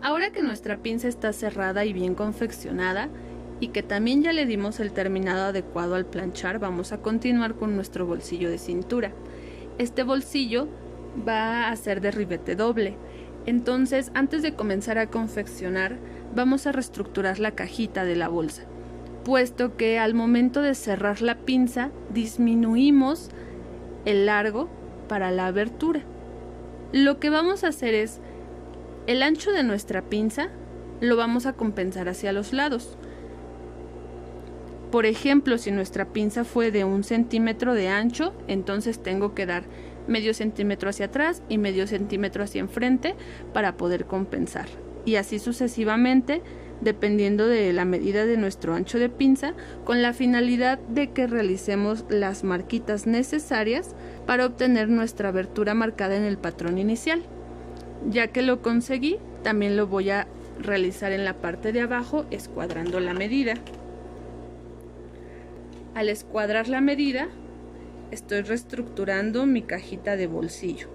Ahora que nuestra pinza está cerrada y bien confeccionada y que también ya le dimos el terminado adecuado al planchar, vamos a continuar con nuestro bolsillo de cintura. Este bolsillo va a ser de ribete doble. Entonces, antes de comenzar a confeccionar, vamos a reestructurar la cajita de la bolsa, puesto que al momento de cerrar la pinza disminuimos el largo para la abertura. Lo que vamos a hacer es el ancho de nuestra pinza lo vamos a compensar hacia los lados. Por ejemplo, si nuestra pinza fue de 1 centímetro de ancho, entonces tengo que dar medio centímetro hacia atrás y medio centímetro hacia enfrente para poder compensar. Y así sucesivamente, dependiendo de la medida de nuestro ancho de pinza, con la finalidad de que realicemos las marquitas necesarias para obtener nuestra abertura marcada en el patrón inicial. Ya que lo conseguí, también lo voy a realizar en la parte de abajo escuadrando la medida. Al escuadrar la medida, estoy reestructurando mi cajita de bolsillo.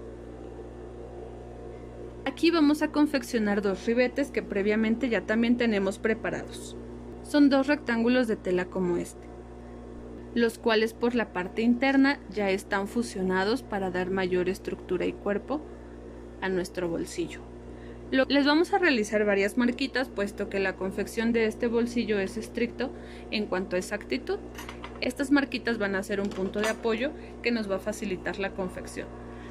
Aquí vamos a confeccionar 2 ribetes que previamente ya también tenemos preparados. Son 2 rectángulos de tela como este, los cuales por la parte interna ya están fusionados para dar mayor estructura y cuerpo a nuestro bolsillo. Les vamos a realizar varias marquitas, puesto que la confección de este bolsillo es estricto en cuanto a exactitud. Estas marquitas van a ser un punto de apoyo que nos va a facilitar la confección.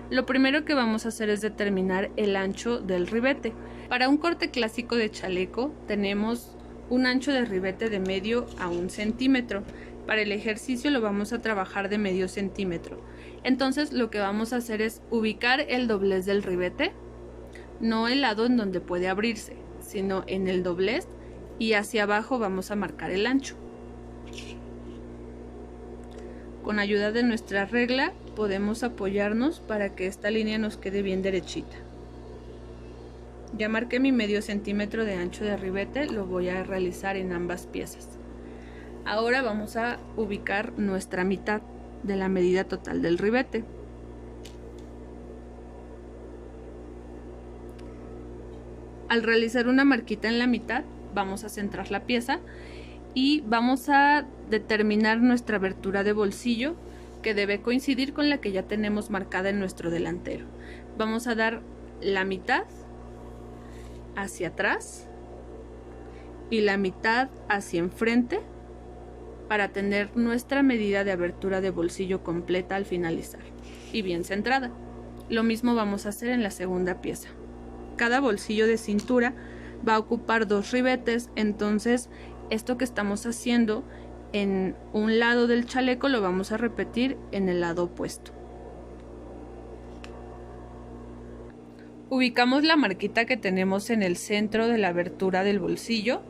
Lo primero que vamos a hacer es determinar el ancho del ribete. Para un corte clásico de chaleco tenemos un ancho de ribete de medio a 1 centímetro. Para el ejercicio lo vamos a trabajar de medio centímetro. Entonces lo que vamos a hacer es ubicar el doblez del ribete, no el lado en donde puede abrirse, sino en el doblez, y hacia abajo vamos a marcar el ancho. Con ayuda de nuestra regla podemos apoyarnos para que esta línea nos quede bien derechita. Ya marqué mi medio centímetro de ancho de ribete, lo voy a realizar en ambas piezas. Ahora vamos a ubicar nuestra mitad de la medida total del ribete. Al realizar una marquita en la mitad, vamos a centrar la pieza y vamos a determinar nuestra abertura de bolsillo, que debe coincidir con la que ya tenemos marcada en nuestro delantero. Vamos a dar la mitad hacia atrás y la mitad hacia enfrente para tener nuestra medida de abertura de bolsillo completa al finalizar y bien centrada. Lo mismo vamos a hacer en la segunda pieza. Cada bolsillo de cintura va a ocupar 2 ribetes, entonces esto que estamos haciendo en un lado del chaleco lo vamos a repetir en el lado opuesto. Ubicamos la marquita que tenemos en el centro de la abertura del bolsillo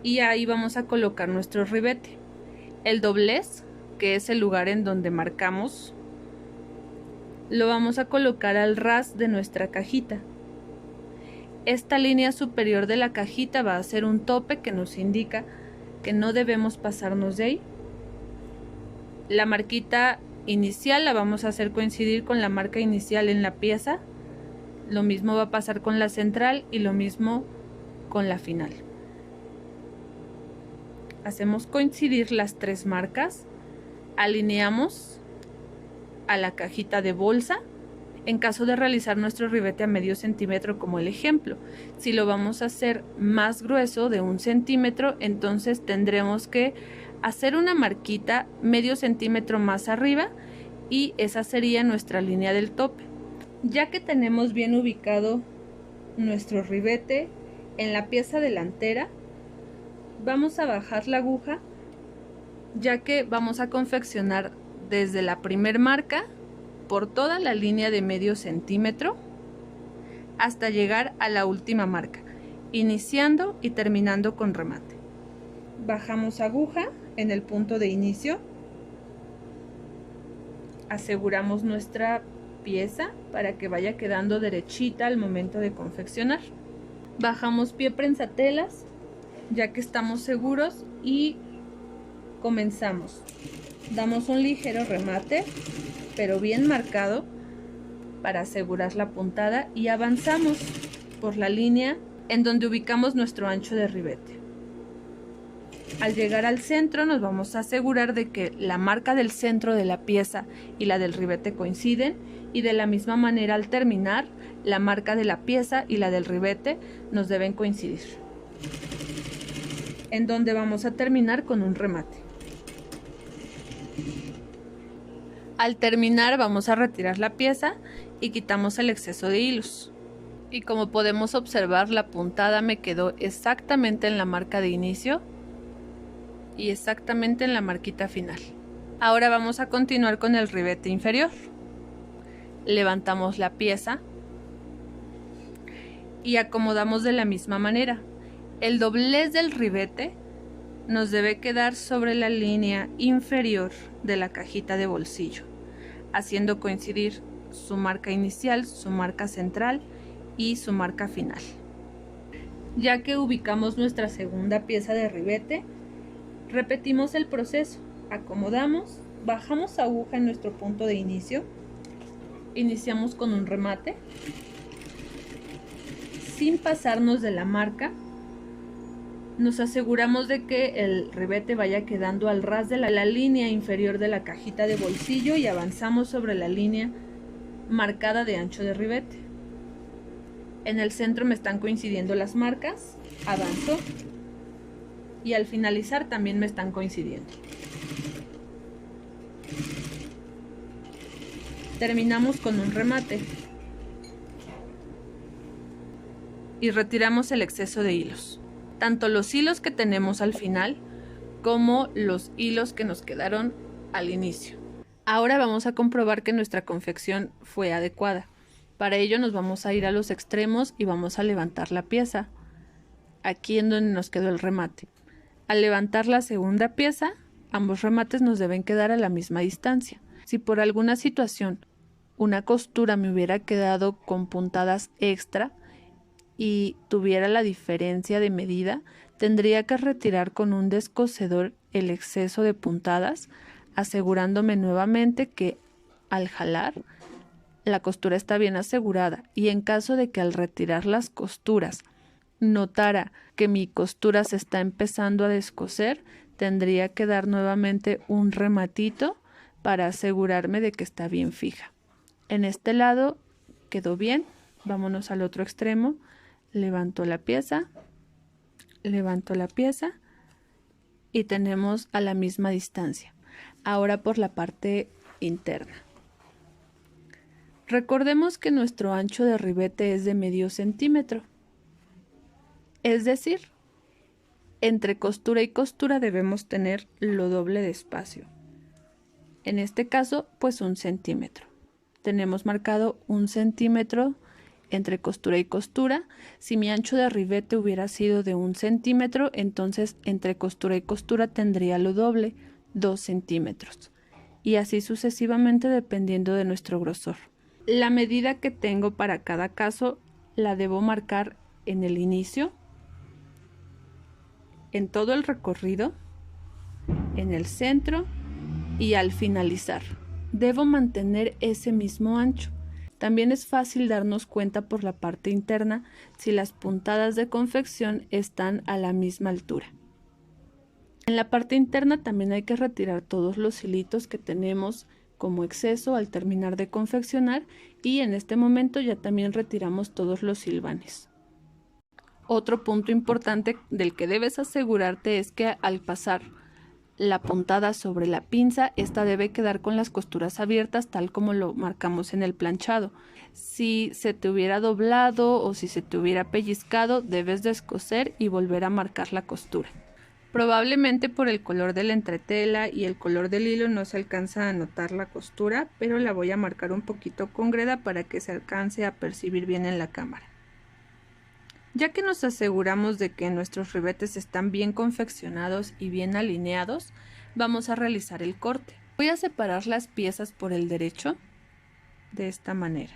y ahí vamos a colocar nuestro ribete. El doblez, que es el lugar en donde marcamos, lo vamos a colocar al ras de nuestra cajita. Esta línea superior de la cajita va a ser un tope que nos indica que no debemos pasarnos de ahí. La marquita inicial la vamos a hacer coincidir con la marca inicial en la pieza. Lo mismo va a pasar con la central y lo mismo con la final. Hacemos coincidir las 3 marcas, alineamos a la cajita de bolsa en caso de realizar nuestro ribete a medio centímetro como el ejemplo. Si lo vamos a hacer más grueso de 1 centímetro, entonces tendremos que hacer una marquita medio centímetro más arriba y esa sería nuestra línea del tope. Ya que tenemos bien ubicado nuestro ribete en la pieza delantera, vamos a bajar la aguja, ya que vamos a confeccionar desde la primer marca por toda la línea de medio centímetro hasta llegar a la última marca, iniciando y terminando con remate. Bajamos aguja en el punto de inicio, aseguramos nuestra pieza para que vaya quedando derechita al momento de confeccionar. Bajamos pie prensatelas ya que estamos seguros y comenzamos. Damos un ligero remate, pero bien marcado para asegurar la puntada y avanzamos. por la línea en donde ubicamos nuestro ancho de ribete. Al llegar al centro nos vamos a asegurar de que la marca del centro de la pieza y la del ribete coinciden, y de la misma manera al terminar, la marca de la pieza y la del ribete nos deben coincidir, en donde vamos a terminar con un remate. Al terminar vamos a retirar la pieza y quitamos el exceso de hilos. Y como podemos observar, la puntada me quedó exactamente en la marca de inicio y exactamente en la marquita final. Ahora vamos a continuar con el ribete inferior. Levantamos la pieza y acomodamos de la misma manera. El doblez del ribete nos debe quedar sobre la línea inferior de la cajita de bolsillo, haciendo coincidir su marca inicial, su marca central y su marca final. Ya que ubicamos nuestra segunda pieza de ribete, repetimos el proceso. Acomodamos, bajamos aguja en nuestro punto de inicio, iniciamos con un remate, sin pasarnos de la marca. Nos aseguramos de que el ribete vaya quedando al ras de la línea inferior de la cajita de bolsillo y avanzamos sobre la línea marcada de ancho de ribete. En el centro me están coincidiendo las marcas, avanzo y al finalizar también me están coincidiendo. Terminamos con un remate y retiramos el exceso de hilos, tanto los hilos que tenemos al final como los hilos que nos quedaron al inicio. Ahora vamos a comprobar que nuestra confección fue adecuada. Para ello nos vamos a ir a los extremos y vamos a levantar la pieza, aquí en donde nos quedó el remate. Al levantar la segunda pieza, ambos remates nos deben quedar a la misma distancia. Si por alguna situación una costura me hubiera quedado con puntadas extra y tuviera la diferencia de medida, tendría que retirar con un descosedor el exceso de puntadas, asegurándome nuevamente que al jalar la costura está bien asegurada, y en caso de que al retirar las costuras notara que mi costura se está empezando a descoser, tendría que dar nuevamente un rematito para asegurarme de que está bien fija. En este lado quedó bien. Vámonos al otro extremo. Levanto la pieza y tenemos a la misma distancia. Ahora por la parte interna. Recordemos que nuestro ancho de ribete es de medio centímetro. Es decir, entre costura y costura debemos tener lo doble de espacio. En este caso, pues 1 centímetro. Tenemos marcado 1 centímetro entre costura y costura. Si mi ancho de ribete hubiera sido de 1 centímetro, entonces entre costura y costura tendría lo doble, 2 centímetros. Y así sucesivamente dependiendo de nuestro grosor. La medida que tengo para cada caso la debo marcar en el inicio, en todo el recorrido, en el centro y al finalizar. Debo mantener ese mismo ancho. También es fácil darnos cuenta por la parte interna si las puntadas de confección están a la misma altura. En la parte interna también hay que retirar todos los hilitos que tenemos como exceso al terminar de confeccionar, y en este momento ya también retiramos todos los hilvanes. Otro punto importante del que debes asegurarte es que al pasar la puntada sobre la pinza, esta debe quedar con las costuras abiertas tal como lo marcamos en el planchado. Si se te hubiera doblado o si se te hubiera pellizcado, debes descoser y volver a marcar la costura. Probablemente por el color de la entretela y el color del hilo no se alcanza a notar la costura, pero la voy a marcar un poquito con greda para que se alcance a percibir bien en la cámara. Ya que nos aseguramos de que nuestros ribetes están bien confeccionados y bien alineados, vamos a realizar el corte. Voy a separar las piezas por el derecho, de esta manera.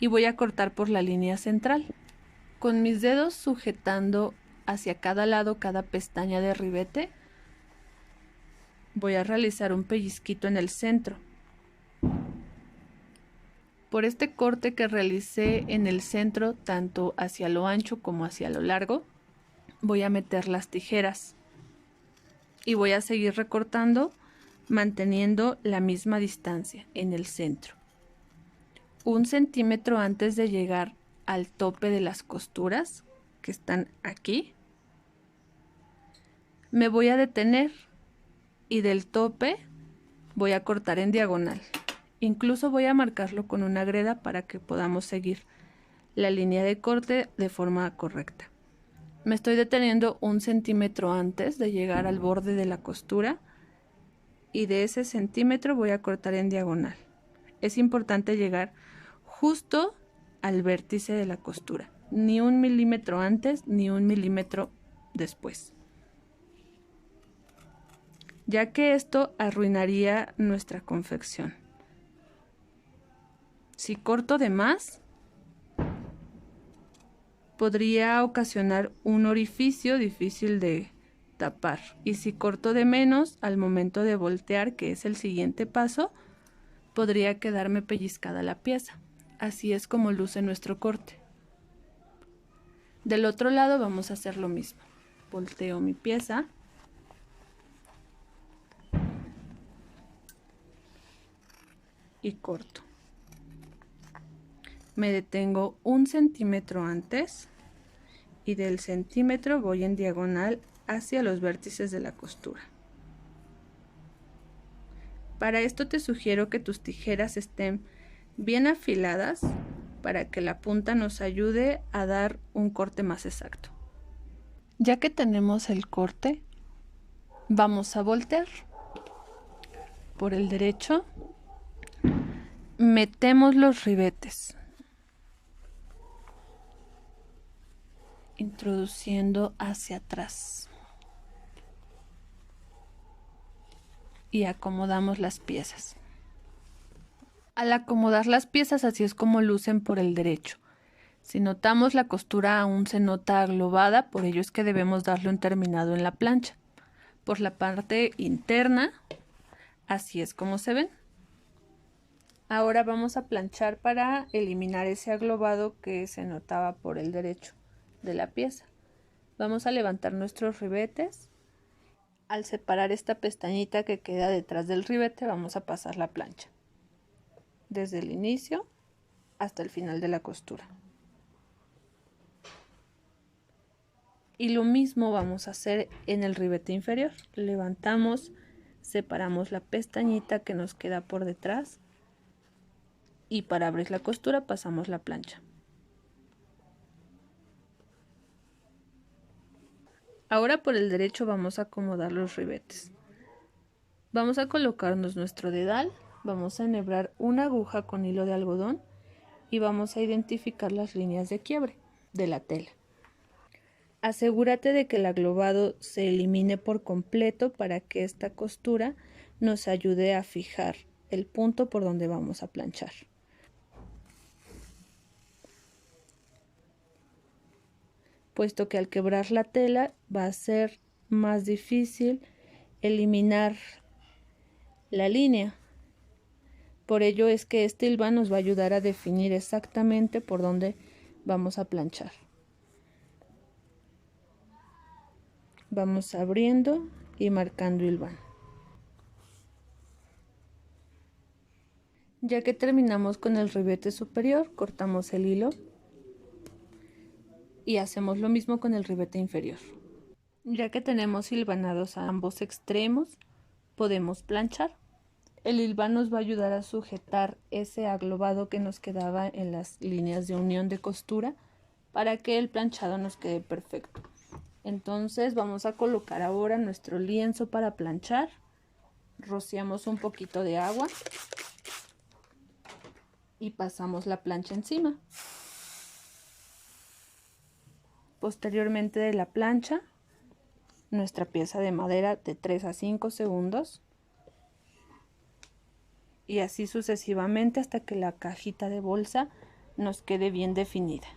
Y voy a cortar por la línea central. Con mis dedos sujetando hacia cada lado cada pestaña de ribete, voy a realizar un pellizquito en el centro. Por este corte que realicé en el centro, tanto hacia lo ancho como hacia lo largo, voy a meter las tijeras y voy a seguir recortando manteniendo la misma distancia en el centro. 1 centímetro antes de llegar al tope de las costuras que están aquí, me voy a detener y del tope voy a cortar en diagonal. Incluso voy a marcarlo con una greda para que podamos seguir la línea de corte de forma correcta. Me estoy deteniendo 1 centímetro antes de llegar al borde de la costura y de ese centímetro voy a cortar en diagonal. Es importante llegar justo al vértice de la costura, ni 1 milímetro antes ni 1 milímetro después, ya que esto arruinaría nuestra confección. Si corto de más, podría ocasionar un orificio difícil de tapar, y si corto de menos, al momento de voltear, que es el siguiente paso, podría quedarme pellizcada la pieza. Así es como luce nuestro corte. Del otro lado vamos a hacer lo mismo. Volteo mi pieza y corto. Me detengo 1 centímetro antes y del centímetro voy en diagonal hacia los vértices de la costura. Para esto te sugiero que tus tijeras estén bien afiladas para que la punta nos ayude a dar un corte más exacto. Ya que tenemos el corte, vamos a voltear. Por el derecho, metemos los ribetes, introduciendo hacia atrás. Y acomodamos las piezas. Al acomodar las piezas, así es como lucen por el derecho. Si notamos la costura aún se nota aglobada, por ello es que debemos darle un terminado en la plancha. Por la parte interna, así es como se ven. Ahora vamos a planchar para eliminar ese aglobado que se notaba por el derecho de la pieza. Vamos a levantar nuestros ribetes. Al separar esta pestañita que queda detrás del ribete, vamos a pasar la plancha desde el inicio hasta el final de la costura. Y lo mismo vamos a hacer en el ribete inferior. Levantamos, separamos la pestañita que nos queda por detrás y para abrir la costura pasamos la plancha. Ahora por el derecho vamos a acomodar los ribetes. Vamos a colocarnos nuestro dedal, vamos a enhebrar una aguja con hilo de algodón y vamos a identificar las líneas de quiebre de la tela. Asegúrate de que el aglobado se elimine por completo para que esta costura nos ayude a fijar el punto por donde vamos a planchar. Puesto que al quebrar la tela va a ser más difícil eliminar la línea. Por ello es que este hilván nos va a ayudar a definir exactamente por dónde vamos a planchar. Vamos abriendo y marcando hilván. Ya que terminamos con el ribete superior, cortamos el hilo y hacemos lo mismo con el ribete inferior. Ya que tenemos hilvanados a ambos extremos, podemos planchar. El hilván nos va a ayudar a sujetar ese aglobado que nos quedaba en las líneas de unión de costura para que el planchado nos quede perfecto. Entonces vamos a colocar ahora nuestro lienzo para planchar. Rociamos un poquito de agua y pasamos la plancha encima. Posteriormente de la plancha, nuestra pieza de madera de 3 a 5 segundos. Y así sucesivamente hasta que la cajita de bolsa nos quede bien definida.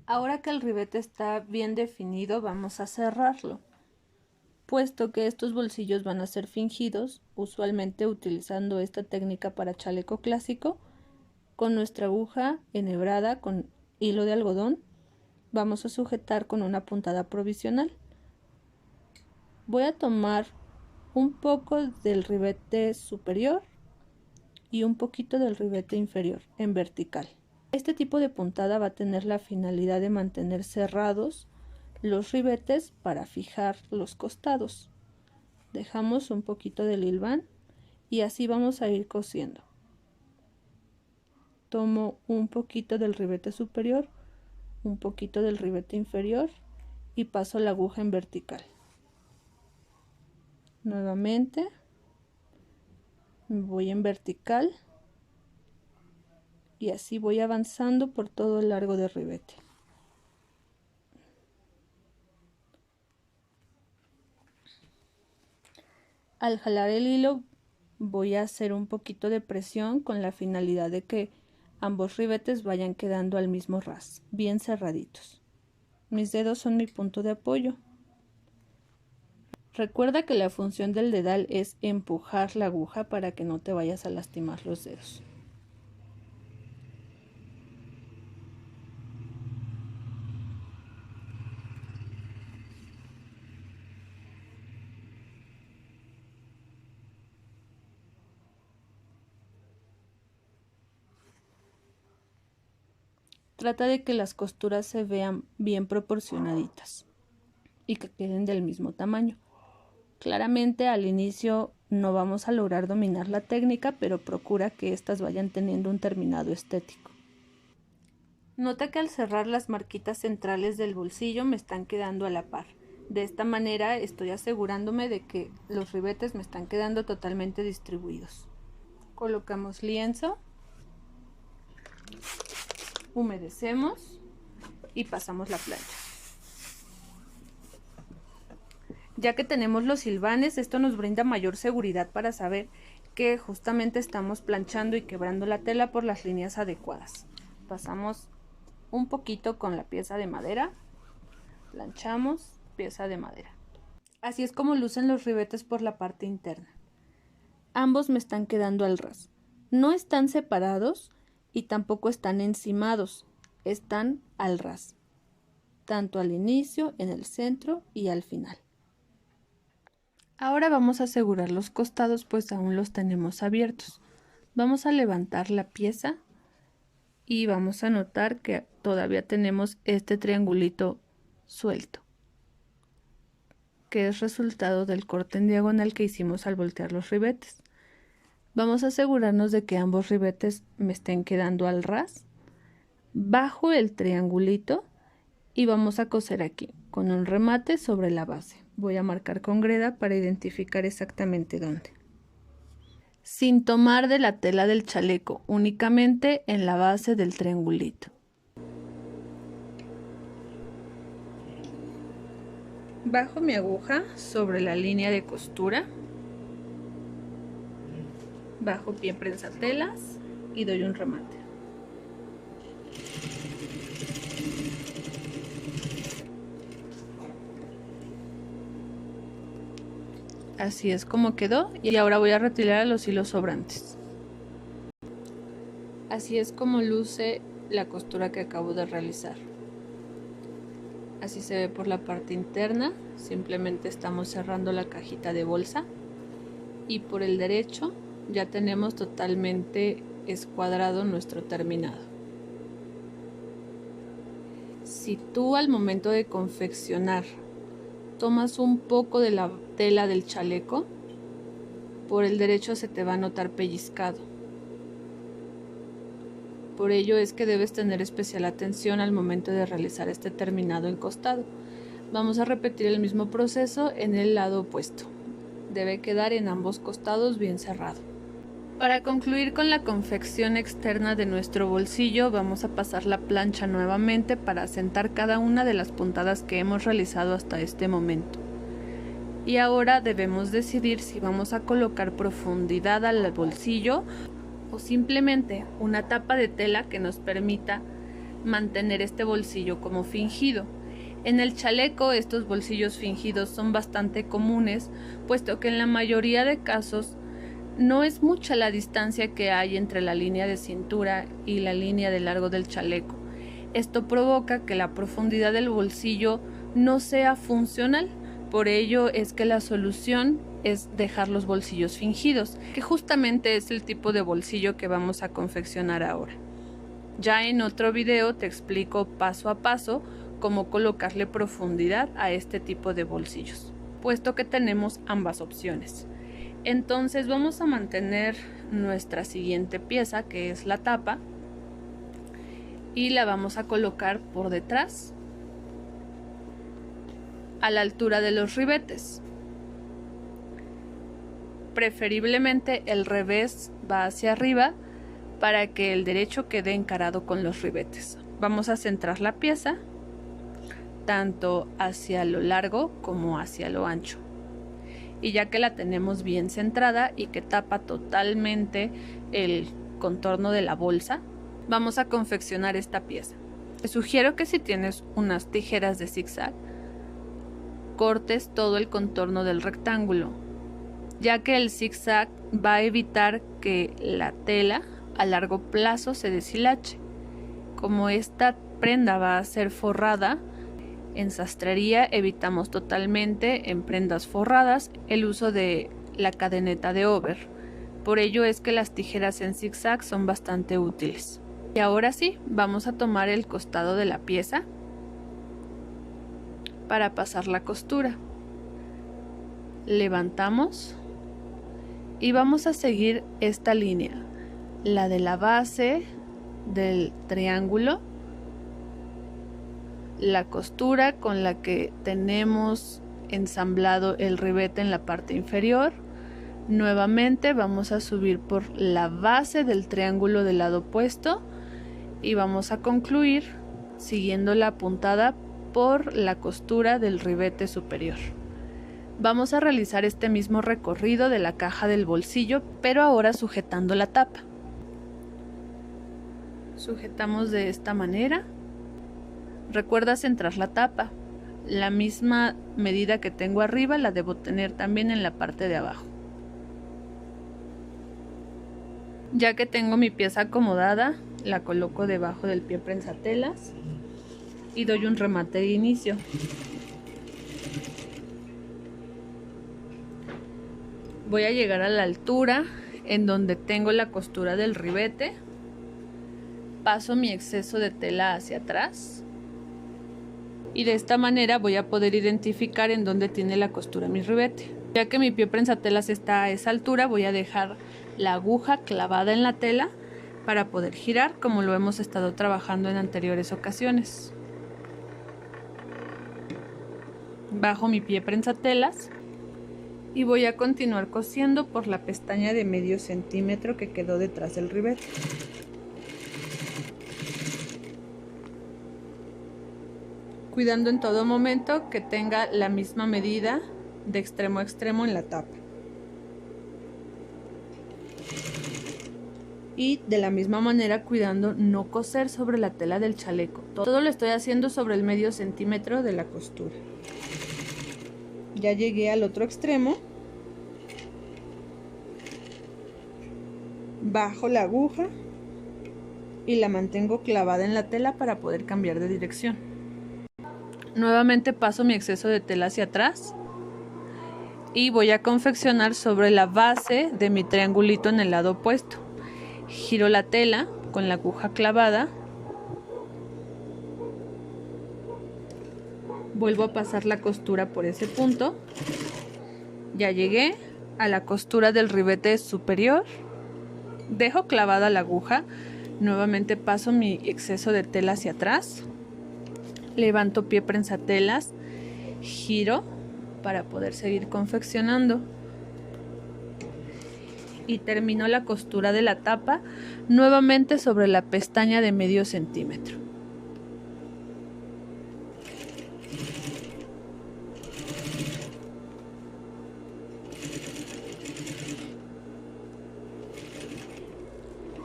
Ahora que el ribete está bien definido, vamos a cerrarlo. Puesto que estos bolsillos van a ser fingidos, usualmente utilizando esta técnica para chaleco clásico, con nuestra aguja enhebrada con hilo de algodón, vamos a sujetar con una puntada provisional. Voy a tomar un poco del ribete superior y un poquito del ribete inferior en vertical. Este tipo de puntada va a tener la finalidad de mantener cerrados los ribetes para fijar los costados. Dejamos un poquito del hilván y así vamos a ir cosiendo. Tomo un poquito del ribete superior, un poquito del ribete inferior y paso la aguja en vertical. Nuevamente me voy en vertical y así voy avanzando por todo el largo del ribete. Al jalar el hilo voy a hacer un poquito de presión con la finalidad de que ambos ribetes vayan quedando al mismo ras, bien cerraditos. Mis dedos son mi punto de apoyo. Recuerda que la función del dedal es empujar la aguja para que no te vayas a lastimar los dedos. Trata de que las costuras se vean bien proporcionaditas y que queden del mismo tamaño. Claramente al inicio no vamos a lograr dominar la técnica, pero procura que éstas vayan teniendo un terminado estético. Nota que al cerrar las marquitas centrales del bolsillo me están quedando a la par. De esta manera estoy asegurándome de que los ribetes me están quedando totalmente distribuidos. Colocamos lienzo, humedecemos y pasamos la plancha. Ya que tenemos los hilvanes, esto nos brinda mayor seguridad para saber que justamente estamos planchando y quebrando la tela por las líneas adecuadas. Pasamos un poquito con la pieza de madera, planchamos, pieza de madera. Así es como lucen los ribetes por la parte interna. Ambos me están quedando al ras. No están separados y tampoco están encimados, están al ras, tanto al inicio, en el centro y al final. Ahora vamos a asegurar los costados, pues aún los tenemos abiertos. Vamos a levantar la pieza y vamos a notar que todavía tenemos este triangulito suelto, que es resultado del corte en diagonal que hicimos al voltear los ribetes. Vamos a asegurarnos de que ambos ribetes me estén quedando al ras, bajo el triangulito, y vamos a coser aquí con un remate sobre la base. Voy a marcar con greda para identificar exactamente dónde. Sin tomar de la tela del chaleco, únicamente en la base del triangulito. Bajo mi aguja sobre la línea de costura, bajo pie prensatelas y doy un remate. Así es como quedó, y ahora voy a retirar los hilos sobrantes. Así es como luce la costura que acabo de realizar. Así se ve por la parte interna, simplemente estamos cerrando la cajita de bolsa, y por el derecho ya tenemos totalmente escuadrado nuestro terminado. Si tú al momento de confeccionar tomas un poco de la tela del chaleco, por el derecho se te va a notar pellizcado. Por ello es que debes tener especial atención al momento de realizar este terminado encostado. Vamos a repetir el mismo proceso en el lado opuesto. Debe quedar en ambos costados bien cerrado. Para concluir con la confección externa de nuestro bolsillo, vamos a pasar la plancha nuevamente para asentar cada una de las puntadas que hemos realizado hasta este momento. Y ahora debemos decidir si vamos a colocar profundidad al bolsillo o simplemente una tapa de tela que nos permita mantener este bolsillo como fingido. En el chaleco estos bolsillos fingidos son bastante comunes, puesto que en la mayoría de casos no es mucha la distancia que hay entre la línea de cintura y la línea de largo del chaleco. Esto provoca que la profundidad del bolsillo no sea funcional. Por ello es que la solución es dejar los bolsillos fingidos, que justamente es el tipo de bolsillo que vamos a confeccionar ahora. Ya en otro video te explico paso a paso cómo colocarle profundidad a este tipo de bolsillos, puesto que tenemos ambas opciones. Entonces vamos a mantener nuestra siguiente pieza, que es la tapa, y la vamos a colocar por detrás, a la altura de los ribetes. Preferiblemente el revés va hacia arriba para que el derecho quede encarado con los ribetes. Vamos a centrar la pieza tanto hacia lo largo como hacia lo ancho. Y ya que la tenemos bien centrada y que tapa totalmente el contorno de la bolsa, vamos a confeccionar esta pieza. Te sugiero que si tienes unas tijeras de zigzag, cortes todo el contorno del rectángulo, ya que el zigzag va a evitar que la tela a largo plazo se deshilache. Como esta prenda va a ser forrada, en sastrería evitamos totalmente en prendas forradas el uso de la cadeneta de over. Por ello es que las tijeras en zigzag son bastante útiles. Y ahora sí, vamos a tomar el costado de la pieza para pasar la costura. Levantamos y vamos a seguir esta línea, la de la base del triángulo, la costura con la que tenemos ensamblado el ribete en la parte inferior. Nuevamente vamos a subir por la base del triángulo del lado opuesto y vamos a concluir siguiendo la puntada por la costura del ribete superior. Vamos a realizar este mismo recorrido de la caja del bolsillo, pero ahora sujetando la tapa. Sujetamos de esta manera. Recuerda centrar la tapa. La misma medida que tengo arriba la debo tener también en la parte de abajo. Ya que tengo mi pieza acomodada, la coloco debajo del pie prensatelas y doy un remate de inicio. Voy a llegar a la altura en donde tengo la costura del ribete. Paso mi exceso de tela hacia atrás. Y de esta manera voy a poder identificar en dónde tiene la costura mi ribete. Ya que mi pie prensatelas está a esa altura, voy a dejar la aguja clavada en la tela para poder girar, como lo hemos estado trabajando en anteriores ocasiones. Bajo mi pie prensatelas y voy a continuar cosiendo por la pestaña de medio centímetro que quedó detrás del ribete. Cuidando en todo momento que tenga la misma medida de extremo a extremo en la tapa. Y de la misma manera cuidando no coser sobre la tela del chaleco. Todo lo estoy haciendo sobre el medio centímetro de la costura. Ya llegué al otro extremo. Bajo la aguja y la mantengo clavada en la tela para poder cambiar de dirección. Nuevamente paso mi exceso de tela hacia atrás y voy a confeccionar sobre la base de mi triangulito en el lado opuesto. Giro la tela con la aguja clavada, vuelvo a pasar la costura por ese punto. Ya llegué a la costura del ribete superior, dejo clavada la aguja, nuevamente paso mi exceso de tela hacia atrás, levanto pie prensatelas, giro para poder seguir confeccionando y termino la costura de la tapa nuevamente sobre la pestaña de medio centímetro.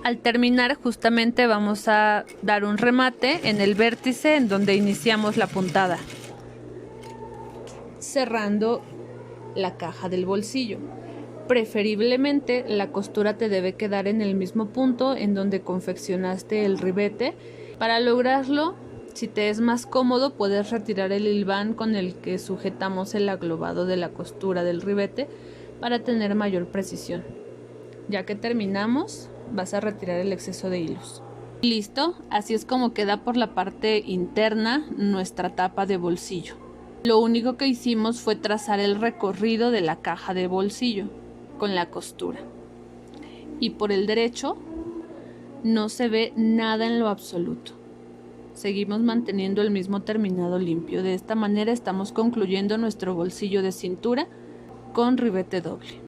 Al terminar justamente vamos a dar un remate en el vértice en donde iniciamos la puntada. cerrando la caja del bolsillo. Preferiblemente la costura te debe quedar en el mismo punto en donde confeccionaste el ribete. Para lograrlo, si te es más cómodo, puedes retirar el hilván con el que sujetamos el aglobado de la costura del ribete para tener mayor precisión. Ya que terminamos, vas a retirar el exceso de hilos. Listo, así es como queda por la parte interna nuestra tapa de bolsillo. Lo único que hicimos fue trazar el recorrido de la caja de bolsillo con la costura. Y por el derecho no se ve nada en lo absoluto. Seguimos manteniendo el mismo terminado limpio. De esta manera estamos concluyendo nuestro bolsillo de cintura con ribete doble.